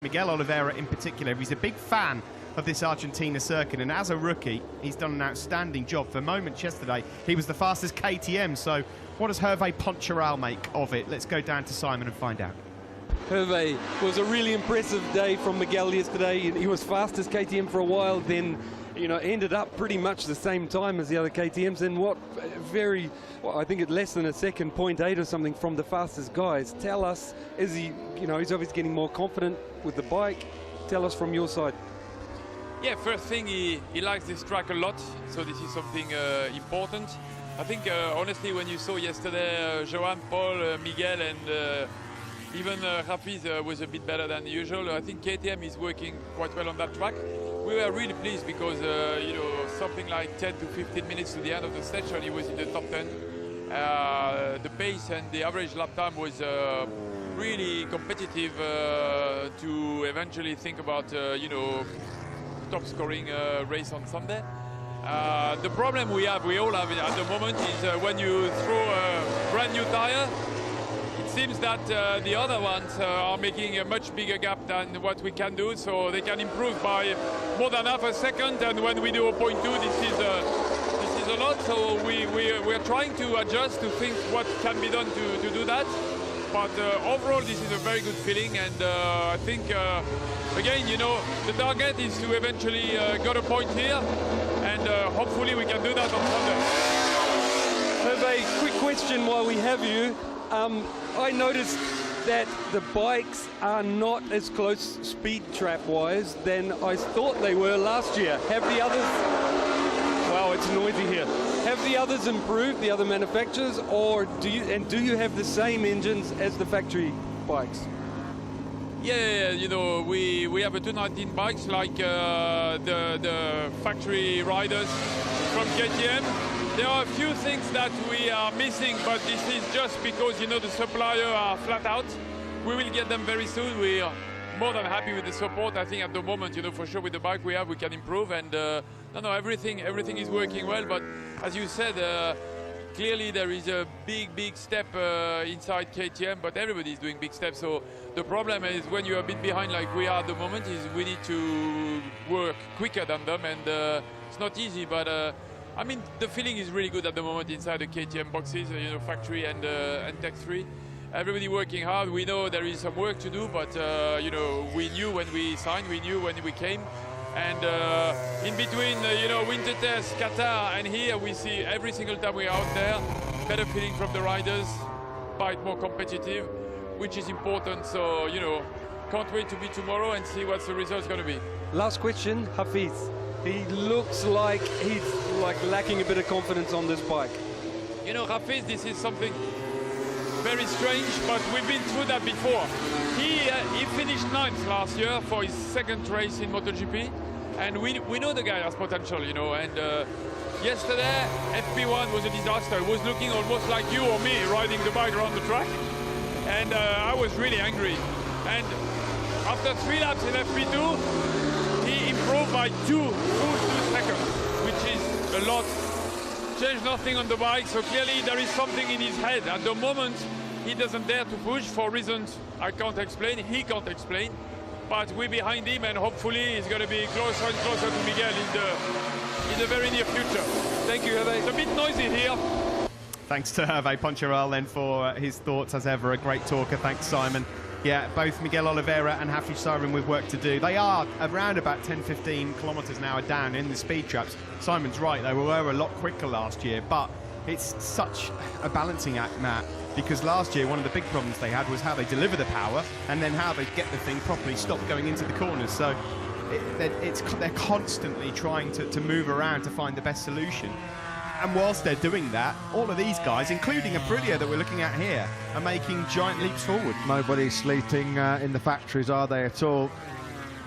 Miguel Oliveira in particular. He's a big fan of this Argentina circuit, and as a rookie, he's done an outstanding job. For moments yesterday, he was the fastest KTM. So what does Hervé Poncharal make of it? Let's go down to Simon and find out. Hervé, was a really impressive day from Miguel yesterday. He was fastest KTM for a while, then ended up pretty much the same time as the other KTMs, and I think it's less than a second, 0.8 or something from the fastest guys. Tell us, is he, he's obviously getting more confident with the bike. Tell us from your side. Yeah, first thing, he likes this track a lot, so this is something important. I think, honestly, when you saw yesterday Joan, Paul, Miguel, and even Rafiz was a bit better than usual. I think KTM is working quite well on that track. We were really pleased because, something like 10 to 15 minutes to the end of the session, he was in the top 10. The pace and the average lap time was really competitive to eventually think about, top scoring race on Sunday. The problem we all have at the moment is when you throw a brand new tire, it seems that the other ones are making a much bigger gap than what we can do, so they can improve by more than half a second, and when we do 0.2, this is a lot, so we're trying to adjust to think what can be done to do that. But overall, this is a very good feeling, and I think, again, the target is to eventually get a point here, and hopefully we can do that on Sunday. Hervé, quick question while we have you. I noticed that the bikes are not as close speed trap-wise than I thought they were last year. Have the others... Wow, it's noisy here. Have the others improved, the other manufacturers, or do you have the same engines as the factory bikes? Yeah, we have a 219 bikes like the factory riders from KTM. There are a few things that we are missing, but this is just because, the supplier are flat out. We will get them very soon. We are more than happy with the support. I think at the moment, for sure with the bike we have, we can improve. And everything is working well. But as you said, clearly there is a big step inside KTM, but everybody is doing big steps. So the problem is when you're a bit behind like we are at the moment, is we need to work quicker than them, and it's not easy, but I mean, the feeling is really good at the moment inside the KTM boxes, factory and Tech 3. Everybody working hard. We know there is some work to do, but we knew when we signed, we knew when we came, and in between, winter test, Qatar, and here we see every single time we're out there, better feeling from the riders, bike more competitive, which is important. So can't wait to be tomorrow and see what the result's going to be. Last question, Hafiz. He looks like he's lacking a bit of confidence on this bike. Rafiz, this is something very strange, but we've been through that before. He finished 9th last year for his second race in MotoGP, and we know the guy has potential, and yesterday FP1 was a disaster. It was looking almost like you or me riding the bike around the track, and I was really angry. And after 3 laps in FP2, he improved by 2 seconds, which is a lot. Changed nothing on the bike, so clearly there is something in his head. At the moment, he doesn't dare to push for reasons I can't explain, he can't explain. But we're behind him, and hopefully he's going to be closer and closer to Miguel in the very near future. Thank you, Hervé. It's a bit noisy here. Thanks to Hervé Poncharal then for his thoughts, as ever. A great talker. Thanks, Simon. Yeah, both Miguel Oliveira and Hafiz Syrim with work to do. They are around about 10-15 kilometres an hour down in the speed traps. Simon's right, they were a lot quicker last year, but it's such a balancing act, Matt, because last year one of the big problems they had was how they deliver the power and then how they get the thing properly stopped going into the corners. So they're constantly trying to move around to find the best solution. And whilst they're doing that, all of these guys, including Aprilia that we're looking at here, are making giant leaps forward. Nobody's sleeping in the factories, are they, at all?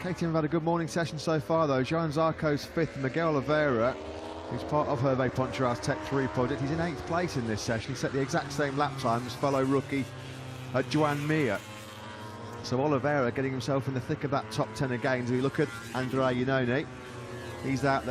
KTM have had a good morning session so far, though. Joan Zarco's 5th, Miguel Oliveira, who's part of Hervé Poncharal's Tech 3 project. He's in 8th place in this session. He set the exact same lap time as fellow rookie Joan Mir. So Oliveira getting himself in the thick of that top 10 again. So we look at Andrea Iannone. He's out there.